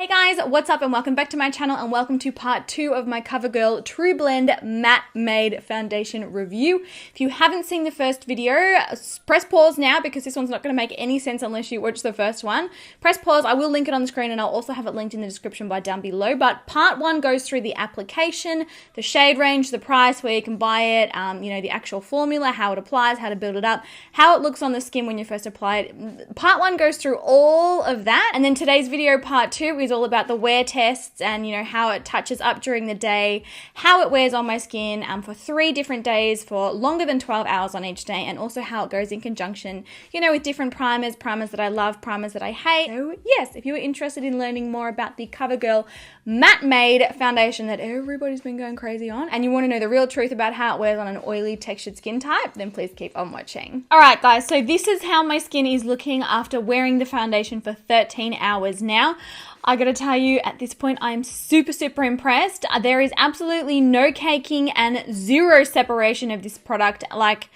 Hey guys, what's up and welcome back to my channel and welcome to part 2 of my Covergirl TruBlend Matte Made Foundation review. If you haven't seen the first video, press pause now because this one's not going to make any sense unless you watch the first one. Press pause, I will link it on the screen and I'll also have it linked in the description bar down below. But part 1 goes through the application, the shade range, the price, where you can buy it, the actual formula, how it applies, how to build it up, how it looks on the skin when you first apply it. Part 1 goes through all of that, and then today's video, part 2, is all about the wear tests and how it touches up during the day, how it wears on my skin for 3 different days for longer than 12 hours on each day, and also how it goes in conjunction with different primers that I love, primers that I hate. So yes, if you are interested in learning more about the Covergirl Matte Made Foundation that everybody's been going crazy on, and you want to know the real truth about how it wears on an oily textured skin type, then please keep on watching. Alright guys, so this is how my skin is looking after wearing the foundation for 13 hours now. I gotta tell you, at this point, I'm super impressed. There is absolutely no caking and zero separation of this product. Like,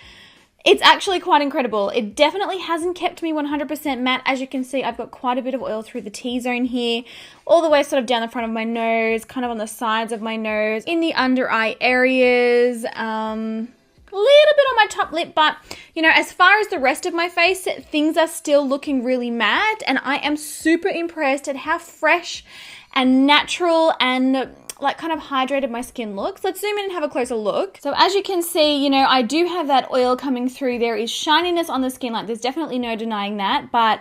it's actually quite incredible. It definitely hasn't kept me 100% matte. As you can see, I've got quite a bit of oil through the T-zone here, all the way sort of down the front of my nose, kind of on the sides of my nose, in the under eye areas, a little bit on my top lip, but as far as the rest of my face, things are still looking really matte, and I am super impressed at how fresh and natural and like kind of hydrated my skin looks. Let's zoom in and have a closer look. So as you can see, I do have that oil coming through. There is shininess on the skin, like there's definitely no denying that, but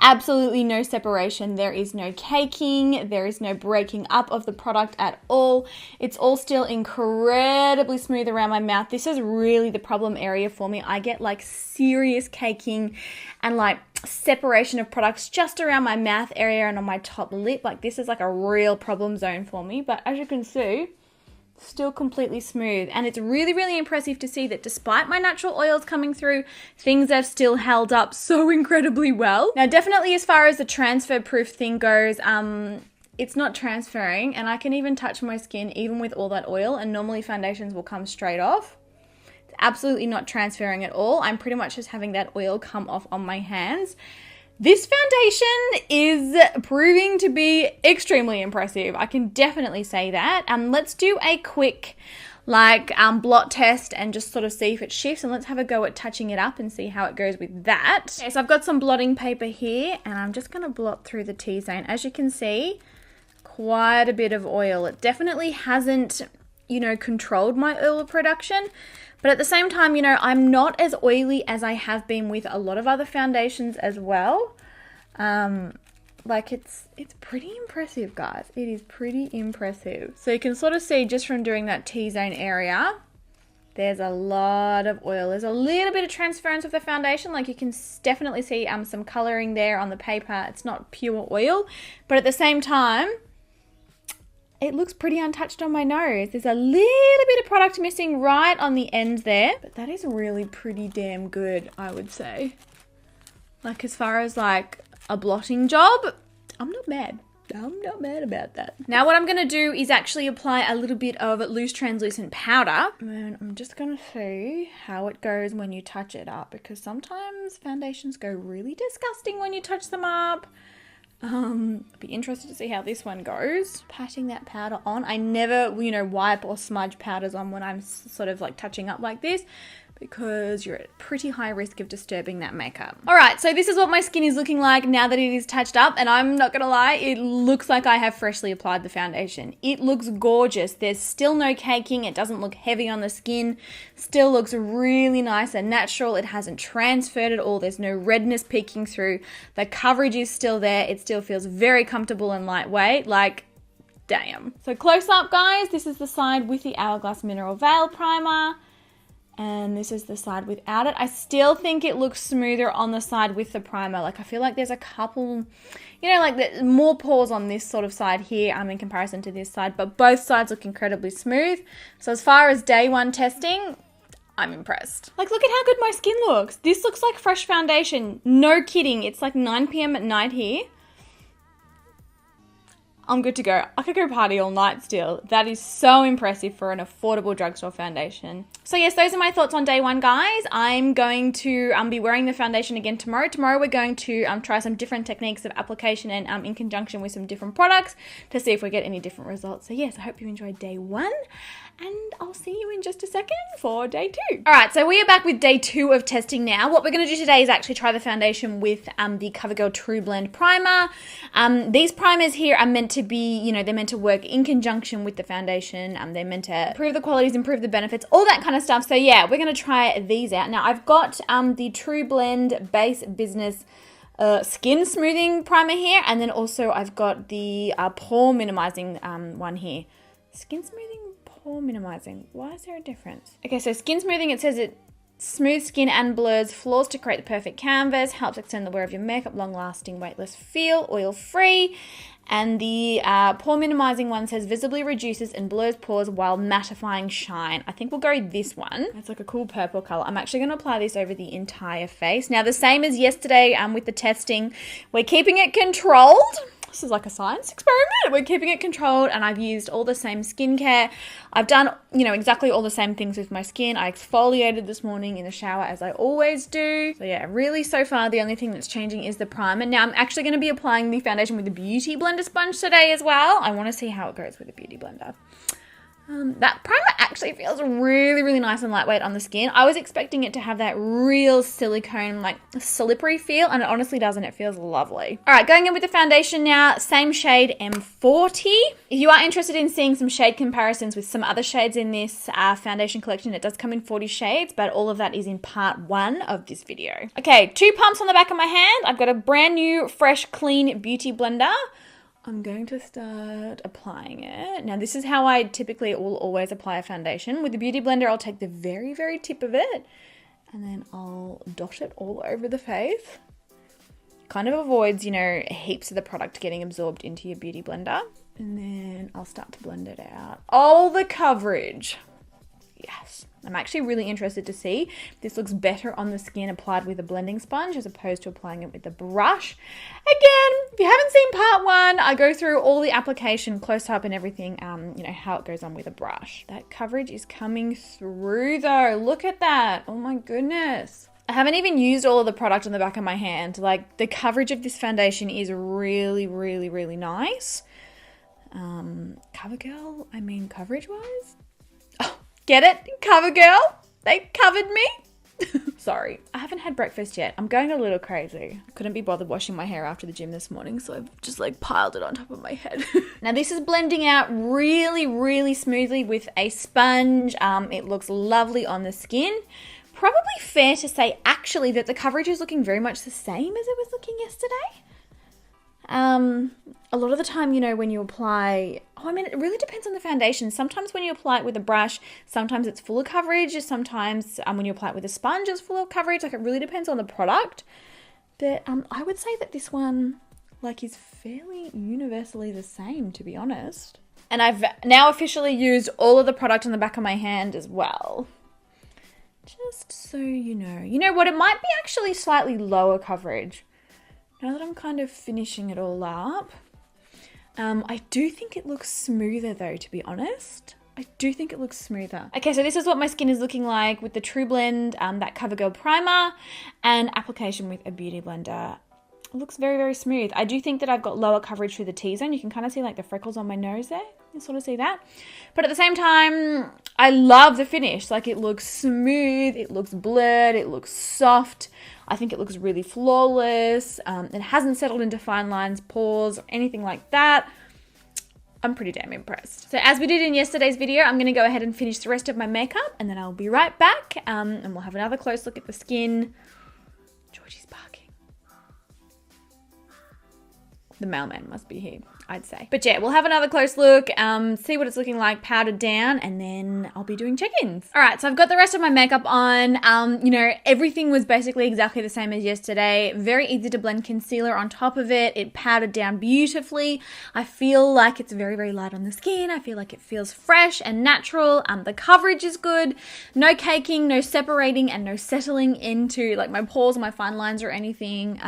absolutely no separation. There is no caking, there is no breaking up of the product at all. It's all still incredibly smooth around my mouth. This is really the problem area for me. I get like serious caking and like separation of products just around my mouth area and on my top lip. Like this is like a real problem zone for me, but as you can see, still completely smooth, and it's really impressive to see that despite my natural oils coming through, things have still held up so incredibly well. Now definitely as far as the transfer proof thing goes, it's not transferring, and I can even touch my skin even with all that oil, and normally foundations will come straight off. It's absolutely not transferring at all. I'm pretty much just having that oil come off on my hands. This foundation is proving to be extremely impressive. I can definitely say that. Let's do a quick blot test and just sort of see if it shifts, and let's have a go at touching it up and see how it goes with that. Okay, so I've got some blotting paper here and I'm just going to blot through the T-zone. As you can see, quite a bit of oil. It definitely hasn't, controlled my oil production. But at the same time, I'm not as oily as I have been with a lot of other foundations as well. It's pretty impressive, guys. It is pretty impressive. So you can sort of see just from doing that T-zone area, there's a lot of oil. There's a little bit of transference of the foundation. Like you can definitely see some coloring there on the paper. It's not pure oil, but at the same time, it looks pretty untouched on my nose. There's a little bit of product missing right on the end there, but that is really pretty damn good, I would say. Like as far as like a blotting job, I'm not mad. I'm not mad about that. Now what I'm going to do is actually apply a little bit of loose translucent powder, and I'm just going to see how it goes when you touch it up, because sometimes foundations go really disgusting when you touch them up. I'd be interested to see how this one goes. Patting that powder on. I never, wipe or smudge powders on when I'm sort of like touching up like this, because you're at pretty high risk of disturbing that makeup. Alright, so this is what my skin is looking like now that it is touched up, and I'm not gonna lie, it looks like I have freshly applied the foundation. It looks gorgeous. There's still no caking. It doesn't look heavy on the skin. Still looks really nice and natural. It hasn't transferred at all. There's no redness peeking through. The coverage is still there. It still feels very comfortable and lightweight. Like, damn. So close up, guys. This is the side with the Hourglass Mineral Veil Primer. And this is the side without it. I still think it looks smoother on the side with the primer. Like I feel like there's a couple, more pores on this sort of side here in comparison to this side. But both sides look incredibly smooth. So as far as day 1 testing, I'm impressed. Like look at how good my skin looks. This looks like fresh foundation. No kidding. It's like 9 p.m. at night here. I'm good to go. I could go party all night still. That is so impressive for an affordable drugstore foundation. So yes, those are my thoughts on day one, guys. I'm going to be wearing the foundation again tomorrow. Tomorrow we're going to try some different techniques of application and in conjunction with some different products to see if we get any different results. So yes, I hope you enjoyed day one, and I'll see you in just a second for day two. All right, so we are back with day two of testing now. What we're going to do today is actually try the foundation with the CoverGirl TruBlend primer. These primers here are meant to be, you know, they're meant to work in conjunction with the foundation. They're meant to improve the qualities, improve the benefits, all that kind of stuff. So yeah, we're going to try these out. Now I've got the TruBlend Base Business Skin Smoothing Primer here, and then also I've got the pore minimizing one here. Skin smoothing, pore minimizing. Why is there a difference? Okay, so skin smoothing, it says it smooths skin and blurs flaws to create the perfect canvas, helps extend the wear of your makeup, long-lasting, weightless feel, oil-free. And the pore minimizing one says visibly reduces and blurs pores while mattifying shine. I think we'll go this one. It's like a cool purple color. I'm actually going to apply this over the entire face. Now, the same as yesterday with the testing, we're keeping it controlled. This is like a science experiment. We're keeping it controlled, and I've used all the same skincare. I've done, you know, exactly all the same things with my skin. I exfoliated this morning in the shower as I always do. So yeah, really so far the only thing that's changing is the primer. Now I'm actually going to be applying the foundation with the Beauty Blender sponge today as well. I want to see how it goes with the Beauty Blender. That primer actually feels really, really nice and lightweight on the skin. I was expecting it to have that real silicone, like slippery feel, and it honestly doesn't. It feels lovely. All right, going in with the foundation now, same shade M40. If you are interested in seeing some shade comparisons with some other shades in this foundation collection, it does come in 40 shades, but all of that is in part one of this video. Okay, 2 pumps on the back of my hand. I've got a brand new, fresh, clean Beauty Blender. I'm going to start applying it. Now, this is how I typically will always apply a foundation. With the Beauty Blender, I'll take the very, very tip of it, and then I'll dot it all over the face. Kind of avoids, you know, heaps of the product getting absorbed into your Beauty Blender. And then I'll start to blend it out. Oh, the coverage. Yes. I'm actually really interested to see if this looks better on the skin applied with a blending sponge as opposed to applying it with a brush. Again, if you haven't seen part one, I go through all the application close up and everything, you know, how it goes on with a brush. That coverage is coming through though. Look at that. Oh my goodness. I haven't even used all of the product on the back of my hand. Like, the coverage of this foundation is really, really, really nice. CoverGirl, I mean, coverage-wise? Get it? CoverGirl? They covered me? Sorry. I haven't had breakfast yet. I'm going a little crazy. Couldn't be bothered washing my hair after the gym this morning, so I've just like piled it on top of my head. Now this is blending out really, really smoothly with a sponge. It looks lovely on the skin. Probably fair to say actually that the coverage is looking very much the same as it was looking yesterday. A lot of the time, you know, when you apply, I mean, it really depends on the foundation. Sometimes when you apply it with a brush, sometimes it's full of coverage. Sometimes when you apply it with a sponge, it's full of coverage. Like, it really depends on the product. But I would say that this one, like, is fairly universally the same, to be honest. And I've now officially used all of the product on the back of my hand as well. Just so you know. You know what? It might be actually slightly lower coverage. Now that I'm kind of finishing it all up, I do think it looks smoother though, to be honest. I do think it looks smoother. Okay, so this is what my skin is looking like with the TruBlend, that CoverGirl primer, and application with a Beauty Blender. It looks very, very smooth. I do think that I've got lower coverage through the T-zone. You can kind of see like the freckles on my nose there. You sort of see that. But at the same time, I love the finish. Like, it looks smooth, it looks blurred, it looks soft. I think it looks really flawless. It hasn't settled into fine lines, pores, or anything like that. I'm pretty damn impressed. So as we did in yesterday's video, I'm going to go ahead and finish the rest of my makeup, and then I'll be right back, and we'll have another close look at the skin. Georgie's barking. The mailman must be here, I'd say. But yeah, we'll have another close look, see what it's looking like powdered down, and then I'll be doing check-ins. All right, so I've got the rest of my makeup on. You know, everything was basically exactly the same as yesterday. Very easy to blend concealer on top of it. It powdered down beautifully. I feel like it's very, very light on the skin. I feel like it feels fresh and natural. The coverage is good. No caking, no separating, and no settling into like my pores or my fine lines or anything.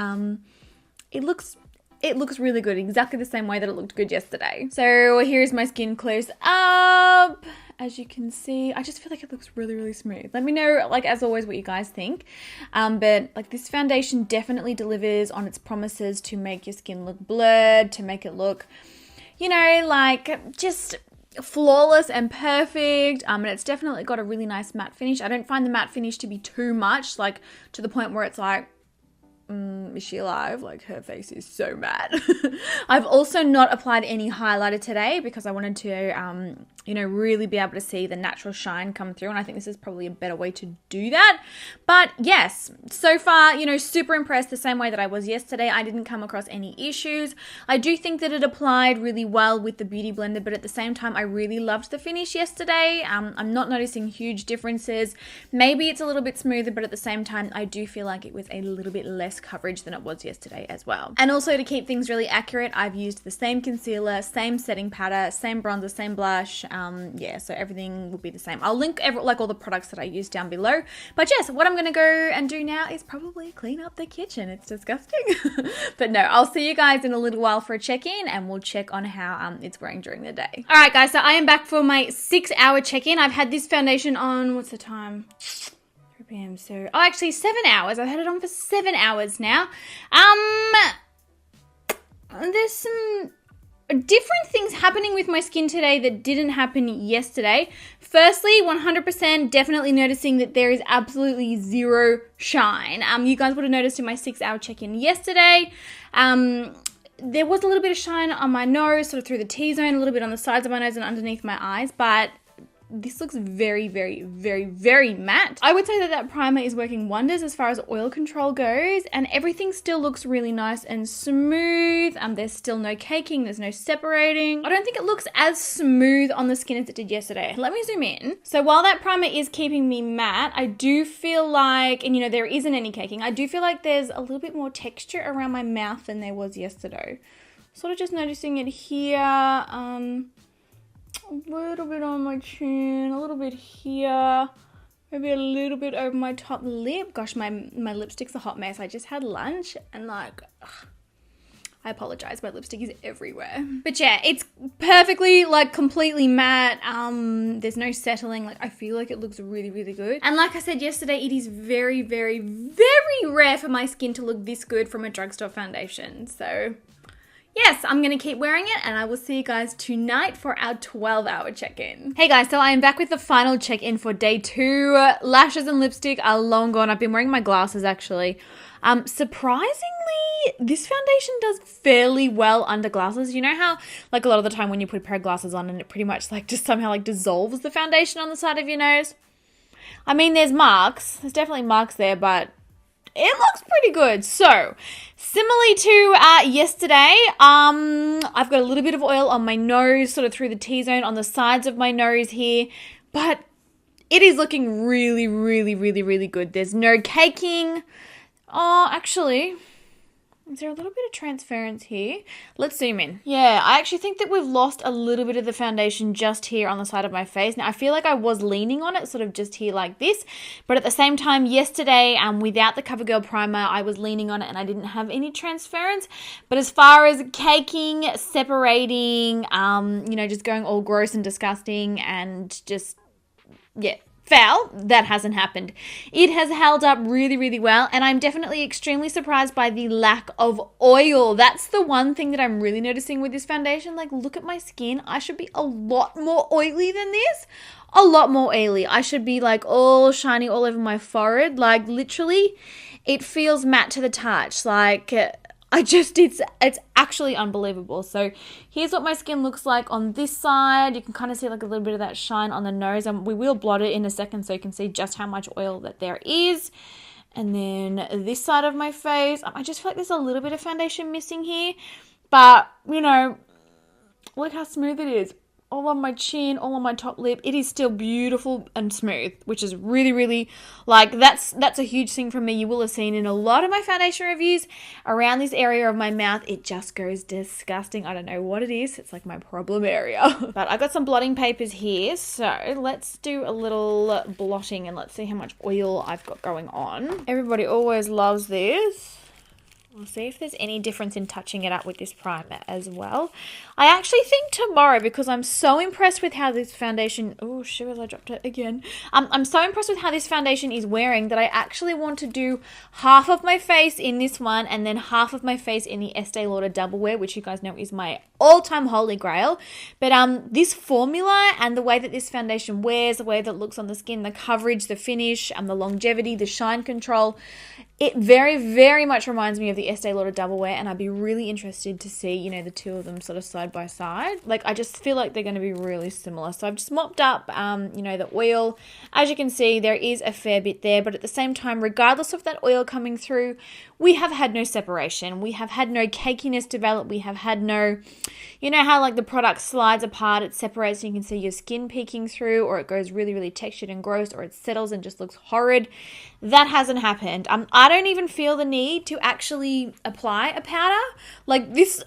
It looks it looks really good, exactly the same way that it looked good yesterday. So here's my skin close up. As you can see, I just feel like it looks really, really smooth. Let me know, like, as always, what you guys think. But like, this foundation definitely delivers on its promises to make your skin look blurred, to make it look, you know, like just flawless and perfect. And it's definitely got a really nice matte finish. I don't find the matte finish to be too much, like to the point where it's like, is she alive? Like, her face is so matte. I've also not applied any highlighter today because I wanted to, you know, really be able to see the natural shine come through. And I think this is probably a better way to do that. But yes, so far, you know, super impressed, the same way that I was yesterday. I didn't come across any issues. I do think that it applied really well with the Beauty Blender, but at the same time, I really loved the finish yesterday. I'm not noticing huge differences. Maybe it's a little bit smoother, but at the same time, I do feel like it was a little bit less coverage than it was yesterday as well. And also, to keep things really accurate, I've used the same concealer, same setting powder, same bronzer, same blush. Yeah, so everything will be the same. I'll link like all the products that I use down below. But yes, what I'm gonna go and do now is probably clean up the kitchen. It's disgusting. But no, I'll see you guys in a little while for a check-in, and we'll check on how it's wearing during the day. All right, guys, so I am back for my 6-hour check-in. I've had this foundation on, what's the time? PM. So, oh, actually 7 hours. I've had it on for 7 hours now. There's some different things happening with my skin today that didn't happen yesterday. Firstly, 100% definitely noticing that there is absolutely zero shine. You guys would have noticed in my 6-hour check-in yesterday, there was a little bit of shine on my nose, sort of through the T-zone, a little bit on the sides of my nose and underneath my eyes, but this looks very, very, very, very matte. I would say that that primer is working wonders as far as oil control goes, and everything still looks really nice and smooth. There's still no caking, there's no separating. I don't think it looks as smooth on the skin as it did yesterday. Let me zoom in. So while that primer is keeping me matte, I do feel like, and you know, there isn't any caking, I do feel like there's a little bit more texture around my mouth than there was yesterday. Sort of just noticing it here, a little bit on my chin, a little bit here, maybe a little bit over my top lip. Gosh, my lipstick's a hot mess. I just had lunch and like, I apologize, my lipstick is everywhere. But yeah, it's perfectly, like, completely matte. There's no settling. Like, I feel like it looks really, really good. And like I said yesterday, it is very, very, very rare for my skin to look this good from a drugstore foundation. So yes, I'm going to keep wearing it, and I will see you guys tonight for our 12-hour check-in. Hey guys, so I am back with the final check-in for day 2. Lashes and lipstick are long gone. I've been wearing my glasses, actually. Surprisingly, this foundation does fairly well under glasses. You know how, like, a lot of the time when you put a pair of glasses on and it pretty much, like, just somehow, like, dissolves the foundation on the side of your nose? I mean, there's marks. There's definitely marks there, but it looks pretty good. So, similarly to yesterday, I've got a little bit of oil on my nose, sort of through the T-zone on the sides of my nose here, but it is looking really, really, really, really good. There's no caking. Oh, actually, is there a little bit of transference here? Let's zoom in. Yeah, I actually think that we've lost a little bit of the foundation just here on the side of my face. Now, I feel like I was leaning on it sort of just here like this, but at the same time, yesterday, without the Covergirl primer, I was leaning on it and I didn't have any transference. But as far as caking, separating, you know, just going all gross and disgusting and just, yeah, foul, that hasn't happened. It has held up really, really well, and I'm definitely extremely surprised by the lack of oil. That's the one thing that I'm really noticing with this foundation. Like, look at my skin. I should be a lot more oily than this. A lot more oily. I should be like all shiny all over my forehead. Like, literally, it feels matte to the touch. Like, it's actually unbelievable. So here's what my skin looks like on this side. You can kind of see like a little bit of that shine on the nose, and we will blot it in a second so you can see just how much oil that there is. And then this side of my face, I just feel like there's a little bit of foundation missing here, but you know, look how smooth it is. All on my chin, all on my top lip. It is still beautiful and smooth, which is really, really, like, that's a huge thing for me. You will have seen in a lot of my foundation reviews around this area of my mouth, it just goes disgusting. I don't know what it is. It's like my problem area. But I got some blotting papers here, so let's do a little blotting and let's see how much oil I've got going on. Everybody always loves this. We'll see if there's any difference in touching it up with this primer as well. I actually think tomorrow, because I'm so impressed with how this foundation... Oh, shivers, I dropped it again. I'm so impressed with how this foundation is wearing that I actually want to do half of my face in this one and then half of my face in the Estee Lauder Double Wear, which you guys know is my all-time holy grail. But this formula and the way that this foundation wears, the way that it looks on the skin, the coverage, the finish, the longevity, the shine control... It very, very much reminds me of the Estee Lauder Double Wear, and I'd be really interested to see, you know, the two of them sort of side by side. Like, I just feel like they're going to be really similar. So I've just mopped up, you know, the oil. As you can see, there is a fair bit there, but at the same time, regardless of that oil coming through, we have had no separation. We have had no cakiness develop. We have had no, you know how like the product slides apart, it separates and you can see your skin peeking through, or it goes really, really textured and gross, or it settles and just looks horrid. That hasn't happened. I don't even feel the need to actually apply a powder. Like this,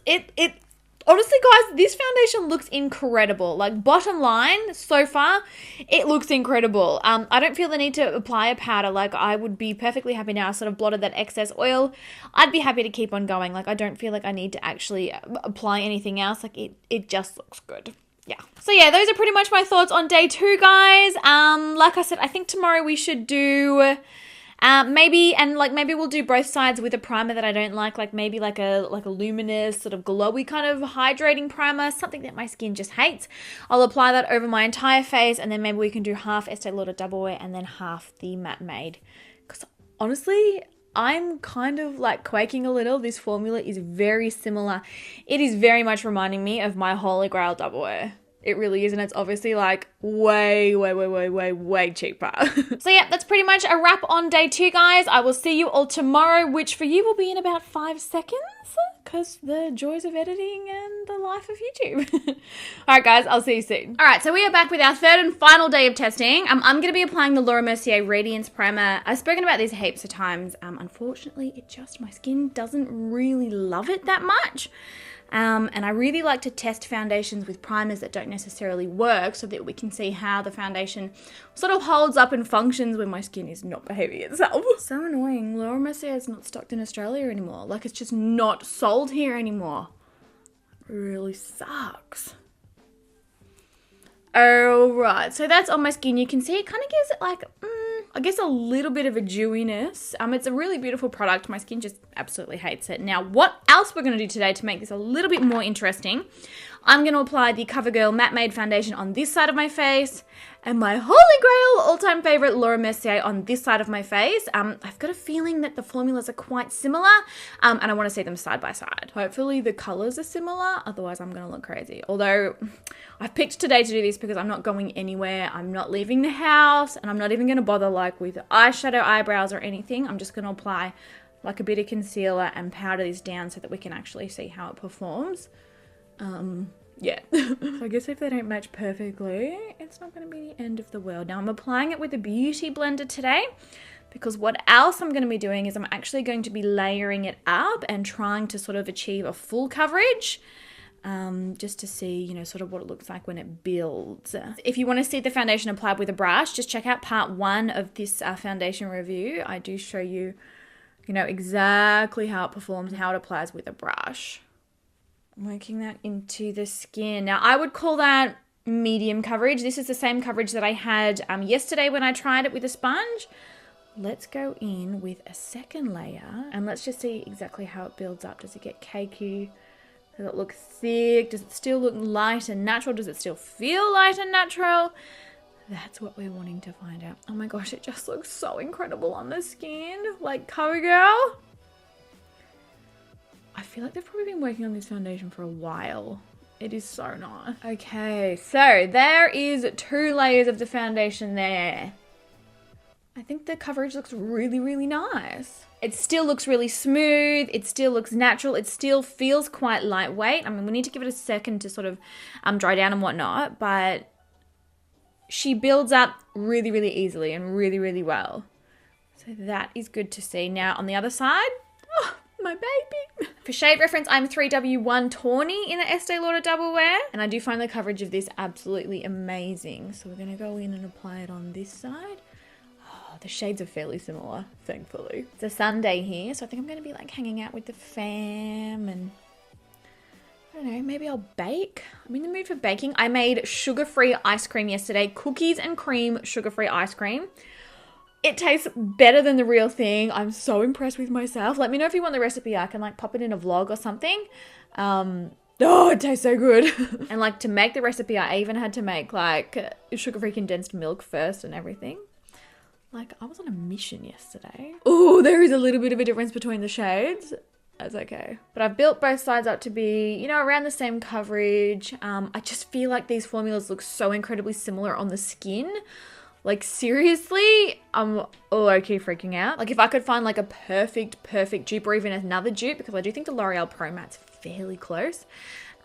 honestly guys, this foundation looks incredible. Like bottom line, so far, it looks incredible. I don't feel the need to apply a powder. Like I would be perfectly happy now. I sort of blotted that excess oil. I'd be happy to keep on going. Like I don't feel like I need to actually apply anything else. Like it just looks good. Yeah. So yeah, those are pretty much my thoughts on day 2, guys. Like I said, I think tomorrow we should do... maybe we'll do both sides with a primer that I don't like maybe like a luminous sort of glowy kind of hydrating primer, something that my skin just hates. I'll apply that over my entire face, and then maybe we can do half Estee Lauder Double Wear and then half the Matte Made. Because honestly, I'm kind of like quaking a little. This formula is very similar. It is very much reminding me of my Holy Grail Double Wear. It really is, and it's obviously like way cheaper. So yeah, that's pretty much a wrap on day 2, guys. I will see you all tomorrow, which for you will be in about 5 seconds, because the joys of editing and the life of YouTube. All right, guys, I'll see you soon. All right, so we are back with our 3rd and final day of testing. I'm going to be applying the Laura Mercier Radiance Primer. I've spoken about this heaps of times. Unfortunately, my skin doesn't really love it that much. And I really like to test foundations with primers that don't necessarily work, so that we can see how the foundation sort of holds up and functions when my skin is not behaving itself. So annoying. Laura Mercier is not stocked in Australia anymore. Like, it's just not sold here anymore. It really sucks. Alright, so that's on my skin. You can see it kind of gives it like, I guess a little bit of a dewiness. It's a really beautiful product. My skin just absolutely hates it. Now, what else we're going to do today to make this a little bit more interesting, I'm going to apply the Covergirl Matte Made Foundation on this side of my face, and my holy grail all-time favorite Laura Mercier on this side of my face. I've got a feeling that the formulas are quite similar, and I want to see them side by side. Hopefully the colors are similar, otherwise I'm going to look crazy. Although I've picked today to do this because I'm not going anywhere, I'm not leaving the house, and I'm not even going to bother like with eyeshadow, eyebrows, or anything. I'm just going to apply like a bit of concealer and powder this down so that we can actually see how it performs. Yeah. So I guess if they don't match perfectly, it's not going to be the end of the world. Now I'm applying it with a beauty blender today, because what else I'm going to be doing is I'm actually going to be layering it up and trying to sort of achieve a full coverage, just to see, you know, sort of what it looks like when it builds. If you want to see the foundation applied with a brush, just check out part 1 of this foundation review. I do show you, you know, exactly how it performs and how it applies with a brush. Working that into the skin. Now, I would call that medium coverage. This is the same coverage that I had yesterday when I tried it with a sponge. Let's go in with a second layer, and let's just see exactly how it builds up. Does it get cakey? Does it look thick? Does it still look light and natural? Does it still feel light and natural? That's what we're wanting to find out. Oh my gosh, it just looks so incredible on the skin. Like Covergirl. I feel like they've probably been working on this foundation for a while. It is so nice. Okay, so there is 2 layers of the foundation there. I think the coverage looks really nice. It still looks really smooth. It still looks natural. It still feels quite lightweight. I mean, we need to give it a second to sort of dry down and whatnot, but she builds up really easily and really well. So that is good to see. Now on the other side, oh, my baby. For shade reference, I'm 3W1 Tawny in the Estee Lauder Double Wear, and I do find the coverage of this absolutely amazing. So we're going to go in and apply it on this side. Oh, the shades are fairly similar, thankfully. It's a Sunday here, so I think I'm going to be like hanging out with the fam and I don't know, maybe I'll bake. I'm in the mood for baking. I made sugar-free ice cream yesterday, cookies and cream sugar-free ice cream. It tastes better than the real thing. I'm so impressed with myself. Let me know if you want the recipe. I can like pop it in a vlog or something. Oh, it tastes so good. And like to make the recipe, I even had to make like sugar-free condensed milk first and everything. Like I was on a mission yesterday. Oh, there is a little bit of a difference between the shades. That's okay. But I've built both sides up to be, you know, around the same coverage. I just feel like these formulas look so incredibly similar on the skin. Like seriously, I'm low-key freaking out. Like if I could find like a perfect dupe or even another dupe, because I do think the L'Oreal Pro Matte's fairly close.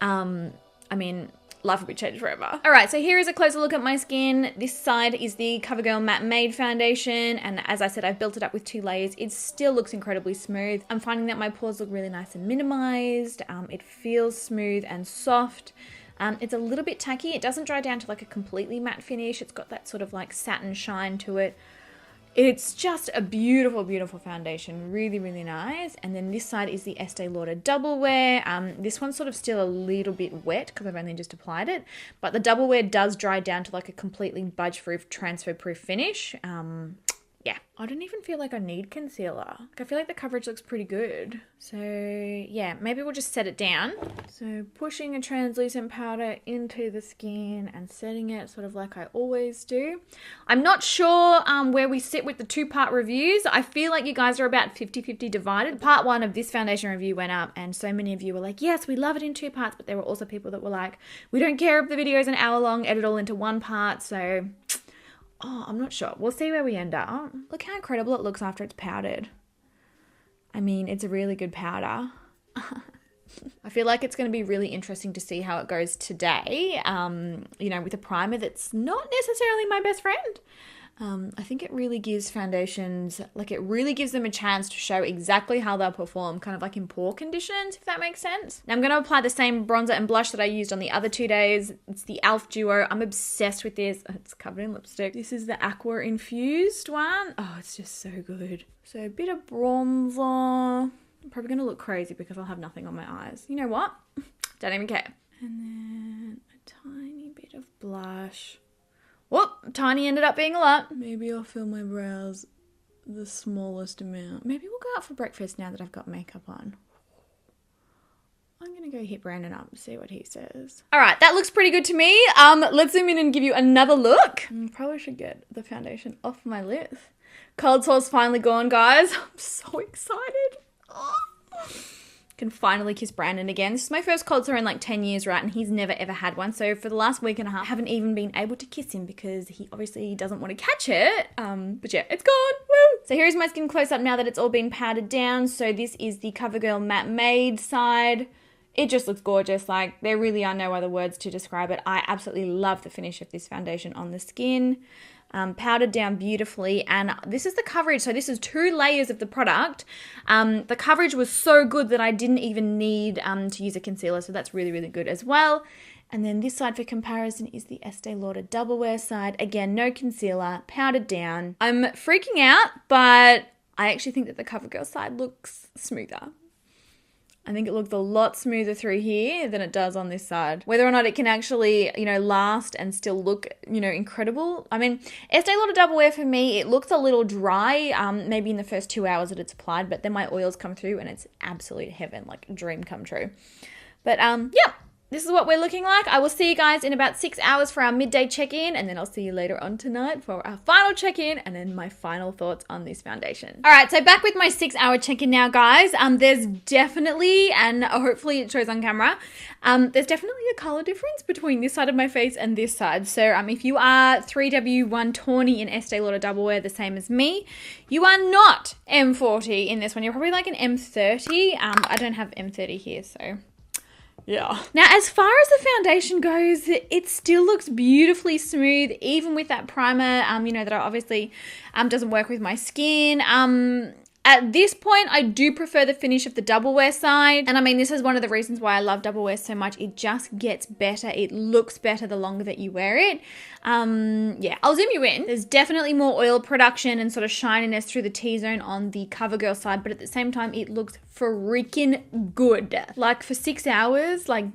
I mean, life would be changed forever. All right, so here is a closer look at my skin. This side is the CoverGirl Matte Made Foundation. And as I said, I've built it up with 2 layers. It still looks incredibly smooth. I'm finding that my pores look really nice and minimized. It feels smooth and soft. It's a little bit tacky. It doesn't dry down to like a completely matte finish. It's got that sort of like satin shine to it. It's just a beautiful, beautiful foundation. Really, really nice. And then this side is the Estee Lauder Double Wear. This one's sort of still a little bit wet because I've only just applied it. But the Double Wear does dry down to like a completely budge-proof, transfer-proof finish. Yeah, I don't even feel like I need concealer. Like, I feel like the coverage looks pretty good. So yeah, maybe we'll just set it down. So pushing a translucent powder into the skin and setting it sort of like I always do. I'm not sure where we sit with the 2-part reviews. I feel like you guys are about 50-50 divided. Part 1 of this foundation review went up and so many of you were like, yes, we love it in 2 parts. But there were also people that were like, we don't care if the video is an hour long, edit all into 1 part. So I'm not sure. We'll see where we end up. Look how incredible it looks after it's powdered. I mean, it's a really good powder. I feel like it's going to be really interesting to see how it goes today, you know, with a primer that's not necessarily my best friend. I think it really gives foundations, like it really gives them a chance to show exactly how they'll perform, kind of like in pore conditions, if that makes sense. Now I'm going to apply the same bronzer and blush that I used on the other 2 days. It's the e.l.f. Duo. I'm obsessed with this. It's covered in lipstick. This is the Aqua Infused one. Oh, it's just so good. So a bit of bronzer. I'm probably going to look crazy because I'll have nothing on my eyes. You know what? Don't even care. And then a tiny bit of blush. Whoop, tiny ended up being a lot. Maybe I'll fill my brows the smallest amount. Maybe we'll go out for breakfast now that I've got makeup on. I'm going to go hit Brandon up and see what he says. All right, that looks pretty good to me. Let's zoom in and give you another look. Probably should get the foundation off my lips. Cold sore's finally gone, guys. I'm so excited. Oh. Can finally kiss Brandon again. This is my first cold sore in like 10 years, right? And he's never ever had one. So for the last week and a half, I haven't even been able to kiss him because he obviously doesn't want to catch it. But yeah, it's gone. Woo! So here's my skin close up now that it's all been powdered down. So this is the CoverGirl Matte Made side. It just looks gorgeous. Like there really are no other words to describe it. I absolutely love the finish of this foundation on the skin. Powdered down beautifully, and this is the coverage. So this is 2 layers of the product. The coverage was so good that I didn't even need to use a concealer, so that's really, really good as well. And then this side for comparison is the Estee Lauder Double Wear side. Again, no concealer, powdered down. I'm freaking out, but I actually think that the CoverGirl side looks smoother. I think it looks a lot smoother through here than it does on this side. Whether or not it can actually, you know, last and still look, you know, incredible. I mean, Estee Lauder Double Wear for me, it looks a little dry, maybe in the first 2 hours that it's applied, but then my oils come through and it's absolute heaven, like a dream come true. But yeah, this is what we're looking like. I will see you guys in about 6 hours for our midday check-in, and then I'll see you later on tonight for our final check-in and then my final thoughts on this foundation. All right, so back with my 6-hour check-in now, guys. There's definitely, and hopefully it shows on camera, there's definitely a color difference between this side of my face and this side. So if you are 3W1 Tawny in Estee Lauder Double Wear, the same as me, you are not M40 in this one. You're probably like an M30. I don't have M30 here, so... yeah. Now, as far as the foundation goes, it still looks beautifully smooth, even with that primer, you know, that obviously doesn't work with my skin. At this point, I do prefer the finish of the double wear side. And I mean, this is one of the reasons why I love double wear so much. It just gets better. It looks better the longer that you wear it. Yeah, I'll zoom you in. There's definitely more oil production and sort of shininess through the T-zone on the Covergirl side, but at the same time, it looks freaking good. Like for 6 hours, like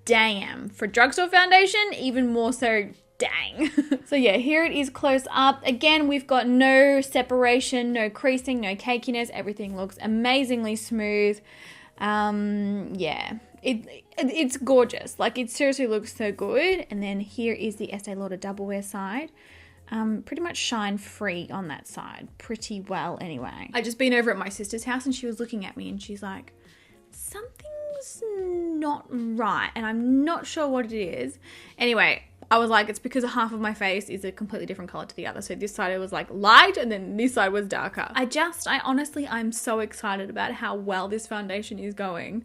damn. For drugstore foundation, even more so, dang. So yeah, here it is close up. Again, we've got no separation, no creasing, no cakiness. Everything looks amazingly smooth. Yeah, it's gorgeous. Like it seriously looks so good. And then here is the Estee Lauder double wear side. Pretty much shine free on that side. Pretty well anyway. I just been over at my sister's house and she was looking at me and she's like, something's not right. And I'm not sure what it is. Anyway, I was like, it's because half of my face is a completely different color to the other. So this side it was like light and then this side was darker. I'm so excited about how well this foundation is going.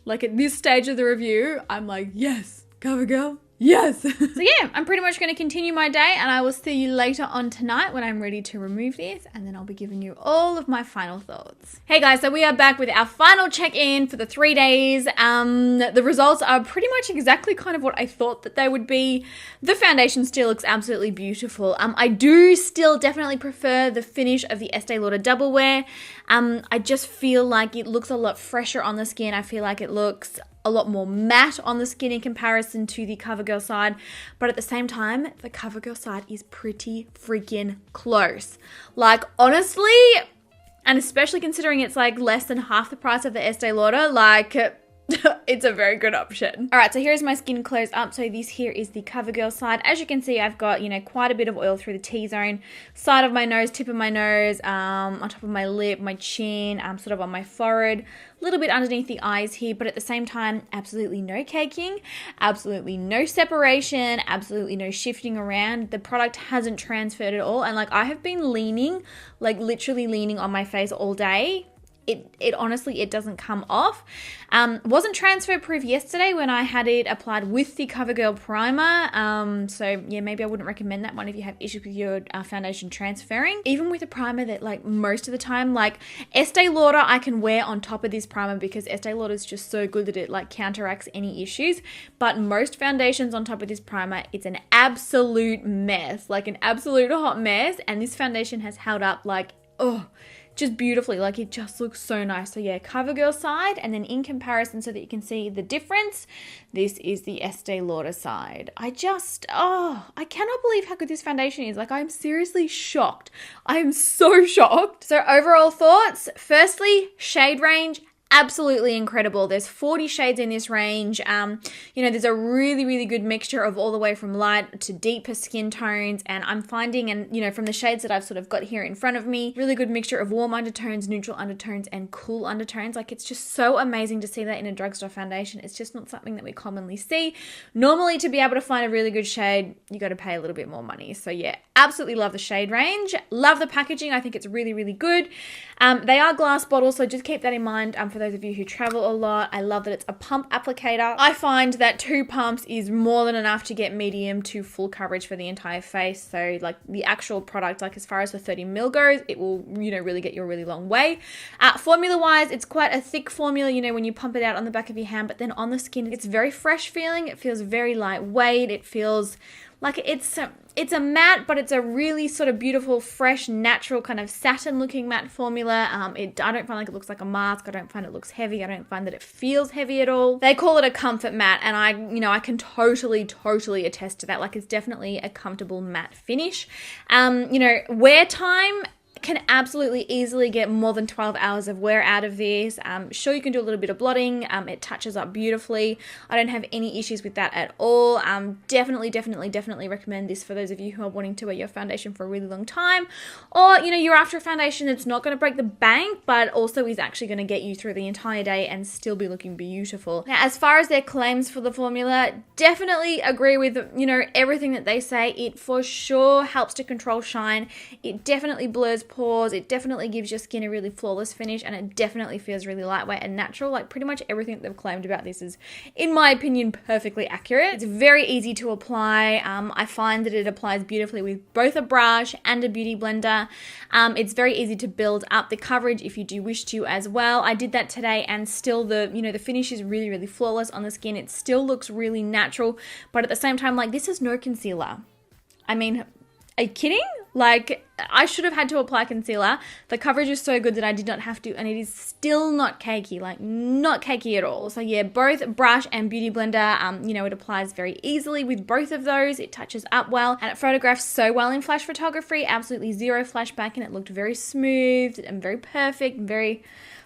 Like at this stage of the review, I'm like, yes, Covergirl. Yes. So yeah, I'm pretty much going to continue my day and I will see you later on tonight when I'm ready to remove this and then I'll be giving you all of my final thoughts. Hey guys, so we are back with our final check-in for the 3 days. The results are pretty much exactly kind of what I thought that they would be. The foundation still looks absolutely beautiful. I do still definitely prefer the finish of the Estee Lauder Double Wear. I just feel like it looks a lot fresher on the skin. I feel like it looks a lot more matte on the skin in comparison to the Covergirl side, but at the same time, the Covergirl side is pretty freaking close. Like honestly, and especially considering it's like less than half the price of the Estee Lauder, like it's a very good option. All right, so here's my skin close up. So this here is the Covergirl side. As you can see, I've got, you know, quite a bit of oil through the T-zone, side of my nose, tip of my nose, on top of my lip, my chin, sort of on my forehead, a little bit underneath the eyes here, but at the same time, absolutely no caking, absolutely no separation, absolutely no shifting around. The product hasn't transferred at all. And like I have been leaning, like literally leaning on my face all day. It honestly, it doesn't come off. Wasn't transfer proof yesterday when I had it applied with the Covergirl primer. So yeah, maybe I wouldn't recommend that one if you have issues with your foundation transferring. Even with a primer that like most of the time, like Estee Lauder, I can wear on top of this primer because Estee Lauder is just so good that it like counteracts any issues. But most foundations on top of this primer, it's an absolute mess, like an absolute hot mess. And this foundation has held up like, oh, just beautifully. Like it just looks so nice. So yeah, Covergirl side, and then in comparison so that you can see the difference, this is the Estee Lauder side. I cannot believe how good this foundation is. Like I'm seriously shocked. I am so shocked. So overall thoughts, firstly, shade range, absolutely incredible. There's 40 shades in this range. You know, there's a really, really good mixture of all the way from light to deeper skin tones. And I'm finding, and you know, from the shades that I've sort of got here in front of me, really good mixture of warm undertones, neutral undertones, and cool undertones. Like it's just so amazing to see that in a drugstore foundation. It's just not something that we commonly see. Normally, to be able to find a really good shade, you got to pay a little bit more money. So yeah, absolutely love the shade range. Love the packaging. I think it's really, really good. They are glass bottles, so just keep that in mind for those of you who travel a lot. I love that it's a pump applicator. I find that 2 pumps is more than enough to get medium to full coverage for the entire face. So like the actual product, like as far as the 30 ml goes, it will, you know, really get you a really long way. Formula wise, it's quite a thick formula, you know, when you pump it out on the back of your hand, but then on the skin, it's very fresh feeling. It feels very lightweight. It feels like it's a matte, but it's a really sort of beautiful, fresh, natural kind of satin looking matte formula. I don't find like it looks like a mask. I don't find it looks heavy. I don't find that it feels heavy at all. They call it a comfort matte, and I can totally attest to that. Like it's definitely a comfortable matte finish. You know, wear time, can absolutely easily get more than 12 hours of wear out of this. Sure, you can do a little bit of blotting. It touches up beautifully. I don't have any issues with that at all. Definitely recommend this for those of you who are wanting to wear your foundation for a really long time, or you know, you're after a foundation that's not going to break the bank, but also is actually going to get you through the entire day and still be looking beautiful. Now, as far as their claims for the formula, definitely agree with, you know, everything that they say. It for sure helps to control shine. It definitely blurs pores. It definitely gives your skin a really flawless finish, and it definitely feels really lightweight and natural. Like pretty much everything they've claimed about this is, in my opinion, perfectly accurate. It's very easy to apply. I find that it applies beautifully with both a brush and a beauty blender. It's very easy to build up the coverage if you do wish to as well. I did that today, and still the finish is really, really flawless on the skin. It still looks really natural, but at the same time, like, this is no concealer. I mean, are you kidding? Like, I should have had to apply concealer. The coverage is so good that I did not have to, and it is still not cakey, like not cakey at all. So yeah, both brush and beauty blender, it applies very easily with both of those. It touches up well, and it photographs so well in flash photography, absolutely zero flashback, and it looked very smooth and very perfect, very...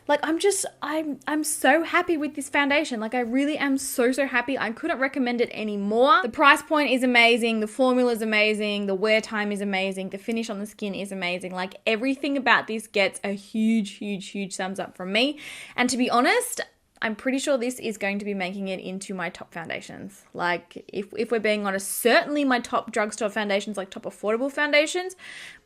Like, I'm so happy with this foundation. Like, I really am so happy. I couldn't recommend it anymore. The price point is amazing. The formula is amazing. The wear time is amazing. The finish on the skin is amazing. Like, everything about this gets a huge thumbs up from me. And to be honest, I'm pretty sure this is going to be making it into my top foundations. Like, if we're being honest, certainly my top drugstore foundations, like top affordable foundations,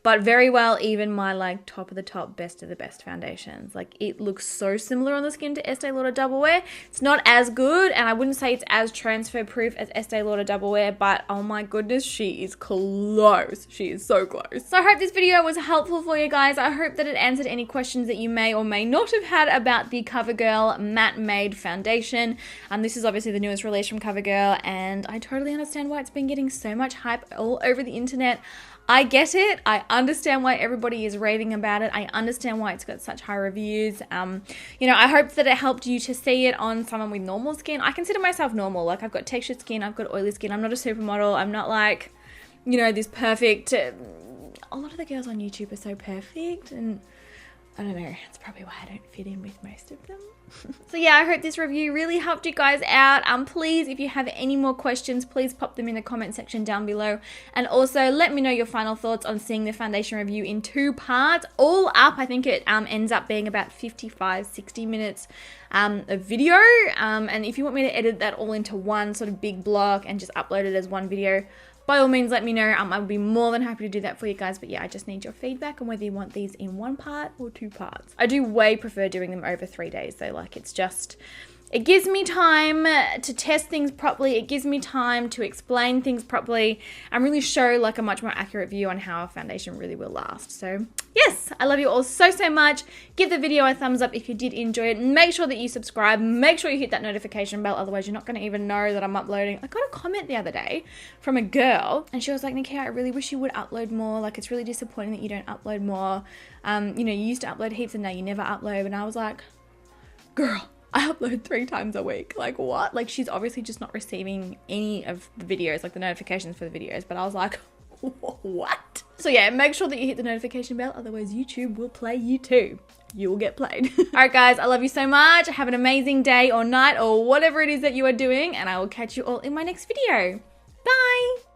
but very well even my like top of the top, best of the best foundations. Like, it looks so similar on the skin to Estee Lauder Double Wear. It's not as good, and I wouldn't say it's as transfer proof as Estee Lauder Double Wear, but oh my goodness, she is close. She is so close. So I hope this video was helpful for you guys. I hope that it answered any questions that you may or may not have had about the Covergirl Matte Made Foundation. This is obviously the newest release from Covergirl, and I totally understand why it's been getting so much hype all over the internet. I get it. I understand why everybody is raving about it. I understand why it's got such high reviews. I hope that it helped you to see it on someone with normal skin. I consider myself normal. Like, I've got textured skin, I've got oily skin. I'm not a supermodel. I'm not like, this perfect. A lot of the girls on YouTube are so perfect, and I don't know. It's probably why I don't fit in with most of them. So yeah, I hope this review really helped you guys out. Please, if you have any more questions, please pop them in the comment section down below. And also let me know your final thoughts on seeing the foundation review in 2 parts. All up, I think it ends up being about 55-60 minutes of video. And if you want me to edit that all into one sort of big block and just upload it as one video, by all means, let me know. I would be more than happy to do that for you guys. But yeah, I just need your feedback on whether you want these in 1 part or 2 parts. I do way prefer doing them over 3 days though. Like, it gives me time to test things properly. It gives me time to explain things properly and really show like a much more accurate view on how a foundation really will last. So yes, I love you all so much. Give the video a thumbs up if you did enjoy it. Make sure that you subscribe. Make sure you hit that notification bell. Otherwise, you're not going to even know that I'm uploading. I got a comment the other day from a girl, and she was like, Nikkia, I really wish you would upload more. Like, it's really disappointing that you don't upload more. You used to upload heaps and now you never upload. And I was like, girl, I upload 3 times a week. Like, what? Like, she's obviously just not receiving any of the videos, like the notifications for the videos. But I was like, what? So yeah, make sure that you hit the notification bell. Otherwise, YouTube will play you too. You will get played. All right, guys, I love you so much. Have an amazing day or night or whatever it is that you are doing. And I will catch you all in my next video. Bye.